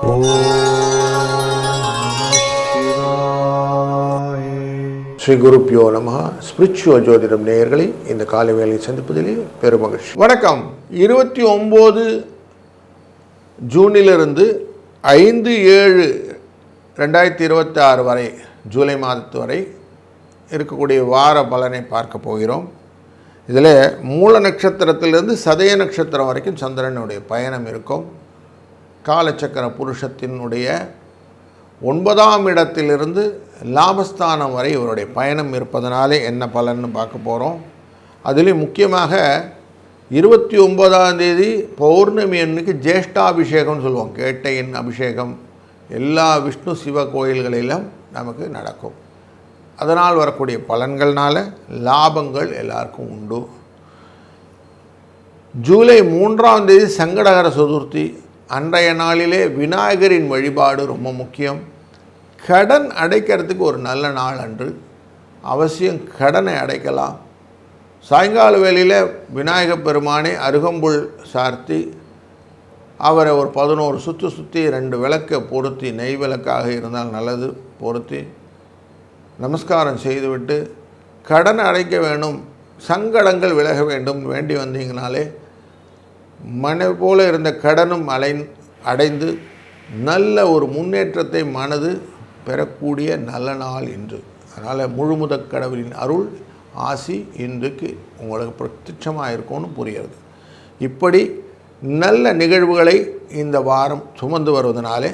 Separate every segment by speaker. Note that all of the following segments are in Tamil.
Speaker 1: ஸ்ரீ குருப்பியோ நமஹ. ஸ்பிரிச்சுவல் ஜோதிடம் நேயர்களை இந்த காலை வேளையை சந்திப்பதிலே பெருமகிழ்ச்சி. வணக்கம். 29 ஜூனிலிருந்து 5/7/2026 வரை, ஜூலை மாதத்து வரை இருக்கக்கூடிய வார பலனை பார்க்க போகிறோம். இதில் மூல நட்சத்திரத்திலிருந்து சதய நட்சத்திரம் வரைக்கும் சந்திரனுடைய பயணம் இருக்கும். காலச்சக்கர புருஷத்தினுடைய 9ஆம் இடத்திலிருந்து லாபஸ்தானம் வரை இவருடைய பயணம் இருப்பதனாலே என்ன பலன்னு பார்க்க போகிறோம். அதுலேயும் முக்கியமாக 29ஆம் தேதி பௌர்ணமி அன்னைக்கு ஜேஷ்டாபிஷேகம்னு சொல்லுவோம். கேட்டையின் அபிஷேகம் எல்லா விஷ்ணு சிவ கோயில்களிலும் நமக்கு நடக்கும். அதனால் வரக்கூடிய பலன்கள்னால லாபங்கள் எல்லாருக்கும் உண்டு. ஜூலை 3ஆம் தேதி சங்கடகர சதுர்த்தி. அன்றைய நாளிலே விநாயகரின் வழிபாடு ரொம்ப முக்கியம். கடன் அடைக்கிறதுக்கு ஒரு நல்ல நாள் அன்று அவசியம் கடனை அடைக்கலாம். சாயங்கால வேளையில் விநாயகப் பெருமானை அருகம்புல் சார்த்தி அவரை ஒரு 11 சுற்றி 2 விளக்கை பொருத்தி, நெய் விளக்காக இருந்தால் நல்லது, பொருத்தி நமஸ்காரம் செய்துவிட்டு கடன் அடைக்க வேண்டும், சங்கடங்கள் விலக வேண்டும் வேண்டி வந்தீங்கனாலே மனை போல இருந்த கடனும் அடைந்து நல்ல ஒரு முன்னேற்றத்தை மனது பெறக்கூடிய நல்ல நாள் இன்று. அதனால் முழுமுதற் கடவுளின் அருள் ஆசி இன்றைக்கு உங்களுக்கு பிரத்யட்சமாக இருக்கும்னு புரிகிறது. இப்படி நல்ல நிகழ்வுகளை இந்த வாரம் சுமந்து வருவதனாலே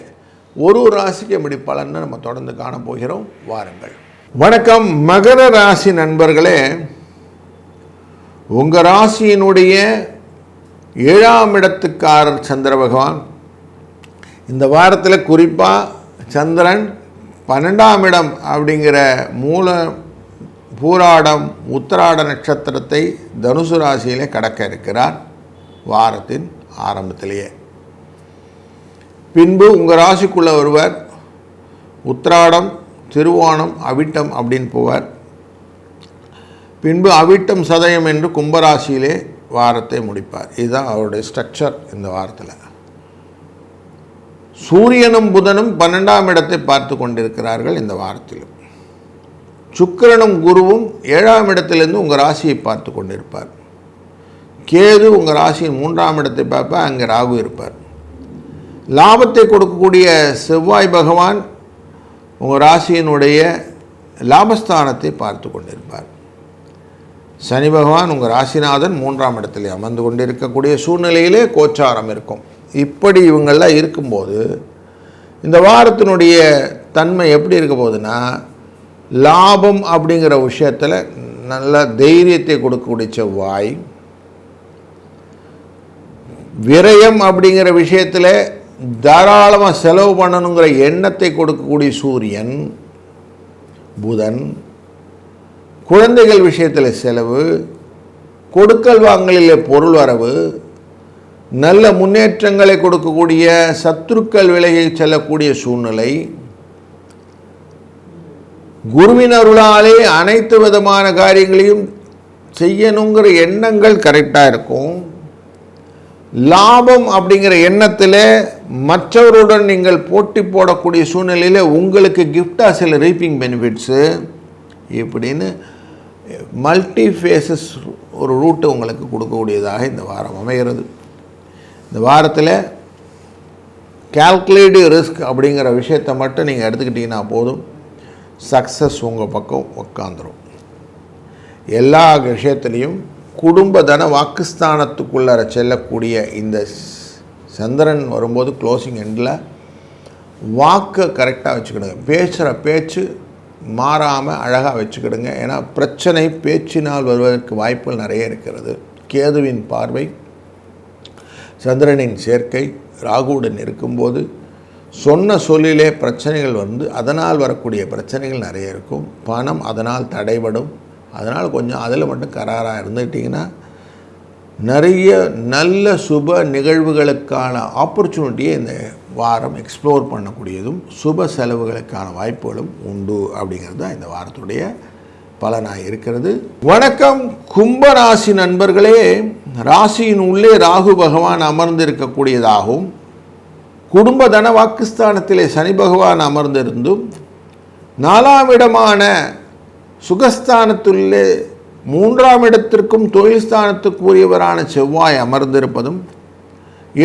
Speaker 1: ஒரு ராசிக்கு எப்படி பலன்னு நம்ம தொடர்ந்து காணப்போகிறோம். வாருங்கள். வணக்கம். மகர ராசி நண்பர்களே, உங்கள் ராசியினுடைய 7ஆம் இடத்துக்காரர் சந்திர பகவான் இந்த வாரத்தில் குறிப்பாக சந்திரன் 12ஆம் இடம் அப்படிங்கிற மூல பூராடம் உத்திராட நட்சத்திரத்தை தனுசு ராசியிலே கடக்க இருக்கிறார் வாரத்தின் ஆரம்பத்திலேயே. பின்பு உங்கள் ராசிக்குள்ளே வருவர். உத்திராடம், திருவோணம், அவிட்டம் அப்படின்னு போவார். பின்பு அவிட்டம், சதயம் என்று கும்பராசியிலே வாரத்தை முடிப்பார். இதுதான் அவருடைய ஸ்ட்ரக்சர். இந்த வாரத்தில் சூரியனும் புதனும் 12ஆம் இடத்தை பார்த்து கொண்டிருக்கிறார்கள். இந்த வாரத்திலும் சுக்கிரனும் குருவும் 7ஆம் இடத்திலிருந்து உங்கள் ராசியை பார்த்து கொண்டிருப்பார். கேது உங்கள் ராசியின் 3ஆம் இடத்தை பார்ப்பார். அங்கே ராகு இருப்பார். லாபத்தை கொடுக்கக்கூடிய செவ்வாய் பகவான் உங்கள் ராசியினுடைய லாபஸ்தானத்தை பார்த்து கொண்டிருப்பார். சனி பகவான் உங்கள் ராசிநாதன் 3ஆம் இடத்திலே அமர்ந்து கொண்டிருக்கக்கூடிய சூழ்நிலையிலே கோச்சாரம் இருக்கும். இப்படி இவங்கள்லாம் இருக்கும்போது இந்த வாரத்தினுடைய தன்மை எப்படி இருக்க போகுதுன்னா, லாபம் அப்படிங்கிற விஷயத்தில் நல்ல தைரியத்தை கொடுக்கக்கூடிய செவ்வாய், விரயம் அப்படிங்கிற விஷயத்தில் தாராளமாக செலவு பண்ணணுங்கிற எண்ணத்தை கொடுக்கக்கூடிய சூரியன், புதன், குழந்தைகள் விஷயத்தில் செலவு, கொடுக்கல் வாங்கலிலே பொருள் வரவு, நல்ல முன்னேற்றங்களை கொடுக்கக்கூடிய சத்துருக்கள் விலகி செல்லக்கூடிய சூழ்நிலை, குருவின் அருளாலே அனைத்து விதமான காரியங்களையும் செய்யணுங்கிற எண்ணங்கள் கரெக்டாக இருக்கும். லாபம் அப்படிங்கிற எண்ணத்தில் மற்றவருடன் நீங்கள் போட்டி போடக்கூடிய சூழ்நிலையில் உங்களுக்கு கிஃப்டாக சில ரீப்பிங் பெனிஃபிட்ஸு இப்படின்னு மல்டி ஃபேஸஸ் ஒரு ரூட்டு உங்களுக்கு கொடுக்கக்கூடியதாக இந்த வாரம் அமைகிறது. இந்த வாரத்தில் கால்குலேட்டிவ் ரிஸ்க் அப்படிங்கிற விஷயத்தை மட்டும் நீங்கள் எடுத்துக்கிட்டிங்கன்னா போதும், சக்ஸஸ் உங்கள் பக்கம் உட்காந்துரும். எல்லா விஷயத்துலேயும் குடும்ப தன வாக்குஸ்தானத்துக்குள்ளே செல்லக்கூடிய இந்த சந்திரன் வரும்போது க்ளோசிங் எண்டில் வாக்கை கரெக்டாக வச்சுக்கிடுங்க. பேசுகிற பேச்சு மாறாமல் அழகாக வச்சுக்கிடுங்க. ஏன்னா பிரச்சனை பேச்சினால் வருவதற்கு வாய்ப்புகள் நிறைய இருக்கிறது. கேதுவின் பார்வை, சந்திரனின் சேர்க்கை ராகுவுடன் இருக்கும்போது சொன்ன சொல்லிலே பிரச்சனைகள் வந்து அதனால் வரக்கூடிய பிரச்சனைகள் நிறைய இருக்கும். பணம் அதனால் தடைபடும். அதனால் கொஞ்சம் அதில் மட்டும் கராராக இருந்துக்கிட்டிங்கன்னா நிறைய நல்ல சுப நிகழ்வுகளுக்கான ஆப்பர்ச்சுனிட்டியை இந்த வாரம் எக்ஸ்ப்ளோர் பண்ணக்கூடியதும் சுப செலவுகளுக்கான வாய்ப்புகளும் உண்டு அப்படிங்கிறது தான் இந்த வாரத்துடைய பலனாக இருக்கிறது. வணக்கம் கும்பராசி நண்பர்களே. ராசியின் உள்ளே ராகு பகவான் அமர்ந்து இருக்கக்கூடியதாகவும் குடும்ப தன வாக்குஸ்தானத்திலே சனி பகவான் அமர்ந்திருந்தும் 4ஆம் இடமான சுகஸ்தானத்திலே 3ஆம் இடத்திற்கும் தொழில் ஸ்தானத்துக்குரியவரான செவ்வாய் அமர்ந்திருப்பதும்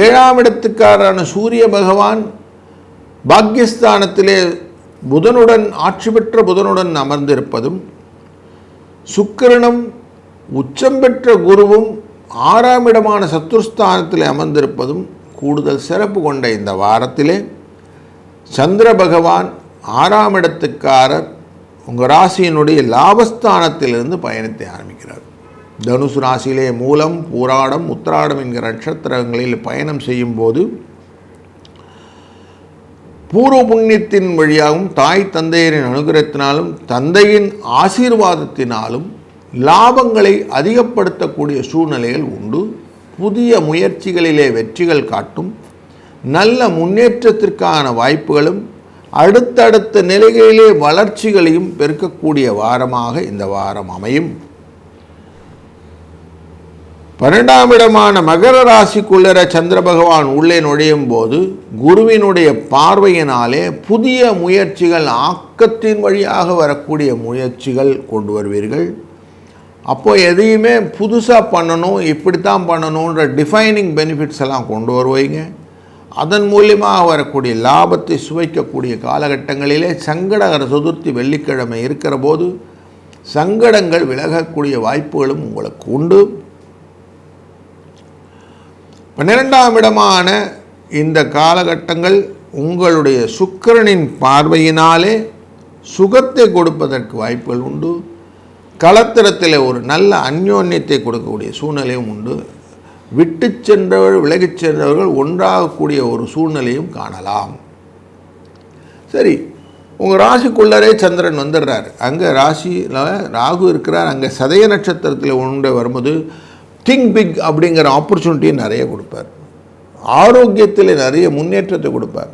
Speaker 1: 7ஆம் இடத்துக்காரரான சூரிய பகவான் பாக்யஸ்தானத்திலே புதனுடன் ஆட்சி பெற்ற புதனுடன் அமர்ந்திருப்பதும் சுக்கிரனும் உச்சம் பெற்ற குருவும் 6ஆம் இடமான சத்துருஸ்தானத்திலே அமர்ந்திருப்பதும் கூடுதல் சிறப்பு கொண்ட இந்த வாரத்திலே சந்திர பகவான் 6ஆம் இடத்துக்காரர் உங்கள் ராசியினுடைய லாபஸ்தானத்திலிருந்து பயணத்தை ஆரம்பிக்கிறார். தனுசு ராசியிலே மூலம், பூராடம், உத்திராடம் என்கிற நட்சத்திரங்களில் பயணம் செய்யும் போது பூர்வ புண்ணியத்தின் வழியாகவும் தாய் தந்தையரின் அனுகிரகத்தினாலும் தந்தையின் ஆசீர்வாதத்தினாலும் லாபங்களை அதிகப்படுத்தக்கூடிய சூழ்நிலைகள் உண்டு. புதிய முயற்சிகளிலே வெற்றிகள் காட்டும். நல்ல முன்னேற்றத்திற்கான வாய்ப்புகளும் அடுத்தடுத்த நிலைகளிலே வளர்ச்சிகளையும் பெருக்கக்கூடிய வாரமாக இந்த வாரம் அமையும். 12ஆம் இடமான மகர ராசிக்குள்ளர சந்திர பகவான் உள்ளே நுழையும் போது குருவினுடைய பார்வையினாலே புதிய முயற்சிகள், ஆக்கத்தின் வழியாக வரக்கூடிய முயற்சிகள் கொண்டு வருவீர்கள். அப்போது எதையுமே புதுசாக பண்ணணும், இப்படித்தான் பண்ணணுன்ற டிஃபைனிங் பெனிஃபிட்ஸ் எல்லாம் கொண்டு வருவீங்க. அதன் மூலியமாக வரக்கூடிய லாபத்தை சுவைக்கக்கூடிய காலகட்டங்களிலே சங்கடகர சதுர்த்தி வெள்ளிக்கிழமை இருக்கிற போது சங்கடங்கள் விலகக்கூடிய வாய்ப்புகளும் உங்களுக்கு உண்டு. 12ஆம் இடமான இந்த காலகட்டங்கள் உங்களுடைய சுக்கிரனின் பார்வையினாலே சுகத்தை கொடுப்பதற்கு வாய்ப்புகள் உண்டு. களத்திரத்தில் ஒரு நல்ல அந்யோன்யத்தை கொடுக்கக்கூடிய சூழ்நிலையும் உண்டு. விட்டு சென்றவர்கள், விலகிச் சென்றவர்கள் ஒன்றாகக்கூடிய ஒரு சூழ்நிலையும் காணலாம். சரி, உங்கள் ராசிக்குள்ளரே சந்திரன் வந்துடுறார். அங்கே ராசியில் ராகு இருக்கிறார். அங்கே சதய நட்சத்திரத்தில் ஒன்று வரும்போது திங்க் பிக் அப்படிங்கிற ஆப்பர்ச்சுனிட்டியை நிறைய கொடுப்பார். ஆரோக்கியத்தில் நிறைய முன்னேற்றத்தை கொடுப்பார்.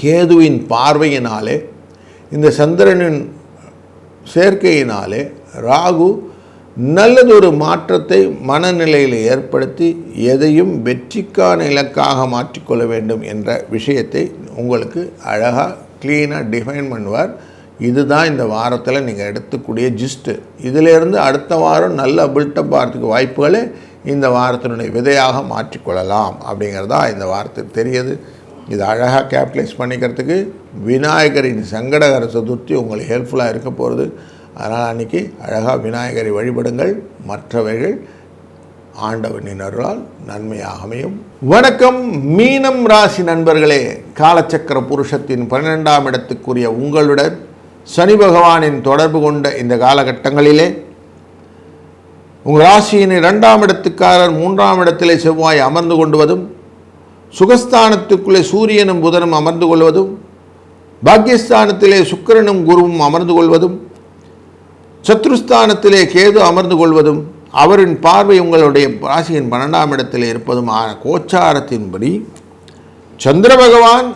Speaker 1: கேதுவின் பார்வையினாலே, இந்த சந்திரனின் சேர்க்கையினாலே ராகு நல்லதொரு மாற்றத்தை மனநிலையில் ஏற்படுத்தி எதையும் வெற்றிக்கான இலக்காக மாற்றிக்கொள்ள வேண்டும் என்ற விஷயத்தை உங்களுக்கு அழகாக க்ளீனாக டிஃபைன் பண்ணுவார். இதுதான் இந்த வாரத்தில் நீங்கள் எடுத்துக்கூடிய ஜிஸ்ட்டு. இதிலேருந்து அடுத்த வாரம் நல்ல பில்டப் ஆகிறதுக்கு வாய்ப்புகளை இந்த வாரத்தினுடைய விதையாக மாற்றிக்கொள்ளலாம் அப்படிங்கிறதா இந்த வாரத்துக்கு தெரியுது. இது அழகாக கேபிட்டலைஸ் பண்ணிக்கிறதுக்கு விநாயகரின் சங்கடகர சதுர்த்தி உங்களுக்கு ஹெல்ப்ஃபுல்லாக இருக்க போகிறது. அதனால் அன்றைக்கி அழகாக விநாயகரை வழிபடுங்கள். மற்றவைகள் ஆண்டவனின் அருளால் நன்மையாக அமையும். வணக்கம் மீனம் ராசி நண்பர்களே. காலச்சக்கர புருஷத்தின் 12ஆம் இடத்துக்குரிய உங்களுடன் சனி பகவானின் தொடர்பு கொண்ட இந்த காலகட்டங்களிலே உங்கள் ராசியின் 2ஆம் இடத்துக்காரர் 3ஆம் இடத்திலே செவ்வாய் அமர்ந்து கொள்வதும், சுகஸ்தானத்துக்குள்ளே சூரியனும் புதனும் அமர்ந்து கொள்வதும், பாக்கியஸ்தானத்திலே சுக்கிரனும் குருவும் அமர்ந்து கொள்வதும், சத்ருஸ்தானத்திலே கேது அமர்ந்து கொள்வதும், அவரின் பார்வை உங்களுடைய ராசியின் 12ஆம் இடத்திலே இருப்பதும் ஆன கோச்சாரத்தின்படி சந்திர பகவான்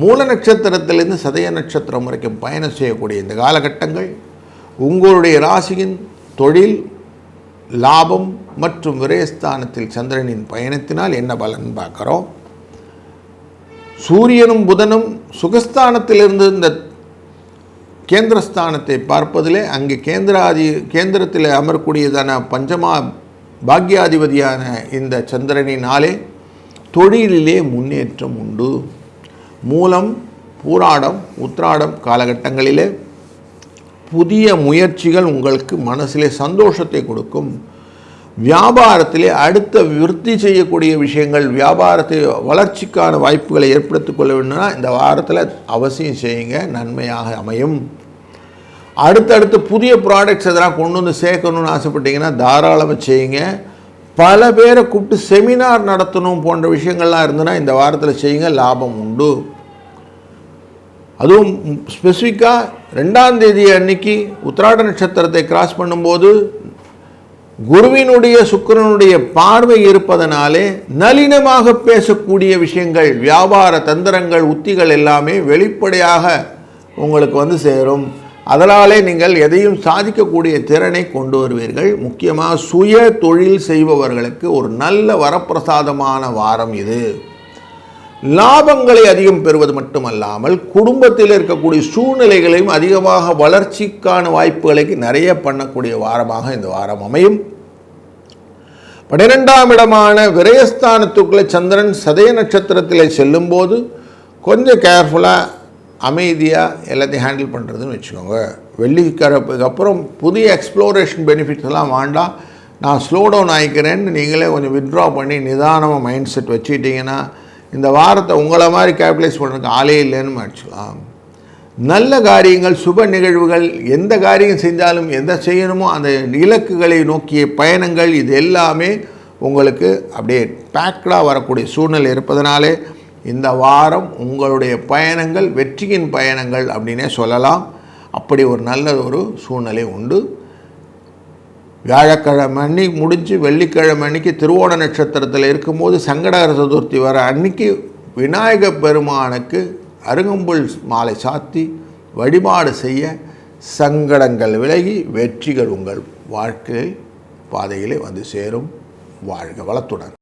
Speaker 1: மூல நட்சத்திரத்திலிருந்து சதய நட்சத்திரம் வரைக்கும் பயணம் செய்யக்கூடிய இந்த காலகட்டங்கள் உங்களுடைய ராசியின் தொழில், லாபம் மற்றும் விரயஸ்தானத்தில் சந்திரனின் பயணத்தினால் என்ன பலன் பார்க்குறோம். சூரியனும் புதனும் சுகஸ்தானத்திலிருந்து இந்த கேந்திரஸ்தானத்தை பார்ப்பதிலே அங்கே கேந்திரத்தில் அமரக்கூடியதான பஞ்சமா பாக்யாதிபதியான இந்த சந்திரனினாலே தொழிலிலே முன்னேற்றம் உண்டு. மூலம், பூராடம், உத்திராடம் காலகட்டங்களிலே புதிய முயற்சிகள் உங்களுக்கு மனசிலே சந்தோஷத்தை கொடுக்கும். வியாபாரத்திலே அடுத்த விருத்தி செய்யக்கூடிய விஷயங்கள், வியாபாரத்தை வளர்ச்சிக்கான வாய்ப்புகளை ஏற்படுத்திக் கொள்ள வேண்டும்னா இந்த வாரத்தில் அவசியம் செய்யுங்க, நன்மையாக அமையும். அடுத்தடுத்து புதிய ப்ராடக்ட்ஸ் எதனா கொண்டு வந்து சேர்க்கணும்னு ஆசைப்பட்டீங்கன்னா தாராளமாக செய்யுங்க. பல பேரை கூப்பிட்டு செமினார் நடத்தணும் போன்ற விஷயங்கள்லாம் இருந்ததுன்னா இந்த வாரத்தில் செய்யுங்க, லாபம் உண்டு. அதுவும் ஸ்பெசிஃபிக்காக 2ஆம் தேதி அன்னைக்கு உத்திராட நட்சத்திரத்தை கிராஸ் பண்ணும்போது குருவினுடைய சுக்கிரனுடைய பார்வை இருப்பதனாலே நளினமாக பேசக்கூடிய விஷயங்கள், வியாபார தந்திரங்கள், உத்திகள் எல்லாமே வெளிப்படையாக உங்களுக்கு வந்து சேரும். அதனாலே நீங்கள் எதையும் சாதிக்கக்கூடிய திறனை கொண்டு வருவீர்கள். முக்கியமாக சுய தொழில் செய்பவர்களுக்கு ஒரு நல்ல வரப்பிரசாதமான வாரம் இது. லாபங்களை அதிகம் பெறுவது மட்டுமல்லாமல் குடும்பத்தில் இருக்கக்கூடிய சூழ்நிலைகளையும் அதிகமாக வளர்ச்சிக்கான வாய்ப்புகளை நிறைய பண்ணக்கூடிய வாரமாக இந்த வாரம் அமையும். 12ஆம் இடமான விரயஸ்தானத்துக்குள்ளே சந்திரன் சதய நட்சத்திரத்தில் செல்லும்போது கொஞ்சம் கேர்ஃபுல்லாக அமைதியாக எல்லாத்தையும் ஹேண்டில் பண்ணுறதுன்னு வச்சுக்கோங்க. வெள்ளிக்கிழப்புக்கு அப்புறம் புதிய எக்ஸ்ப்ளோரேஷன் பெனிஃபிட்ஸ் எல்லாம் வேண்டாம், நான் ஸ்லோ டவுன் ஆகிக்கிறேன்னு நீங்களே கொஞ்சம் வித்ட்ரா பண்ணி நிதானமாக மைண்ட் செட் வச்சுக்கிட்டிங்கன்னா இந்த வாரத்தை உங்களை மாதிரி கேபிட்டலைஸ் பண்ணுறதுக்கு ஆளே இல்லைன்னு வச்சுக்கலாம். நல்ல காரியங்கள், சுப நிகழ்வுகள், எந்த காரியம் செஞ்சாலும் எந்த செய்யணுமோ அந்த இலக்குகளை நோக்கிய பயணங்கள், இது எல்லாமே உங்களுக்கு அப்படியே பேக்கடாக வரக்கூடிய சூழ்நிலை இருப்பதனாலே இந்த வாரம் உங்களுடைய பயணங்கள் வெற்றியின் பயணங்கள் அப்படின்னே சொல்லலாம். அப்படி ஒரு நல்ல ஒரு சூழ்நிலை உண்டு. வியாழக்கிழமை அன்னைக்கு முடிஞ்சு வெள்ளிக்கிழமை அன்னைக்கு திருவோண நட்சத்திரத்தில் இருக்கும்போது சங்கடகர சதுர்த்தி வர அன்னைக்கு விநாயக பெருமானுக்கு அருகம்புல் மாலை சாத்தி வழிபாடு செய்ய சங்கடங்கள் விலகி வெற்றிகள் உங்கள் வாழ்க்கை பாதையிலே வந்து சேரும். வாழ்க வளத்துடன்.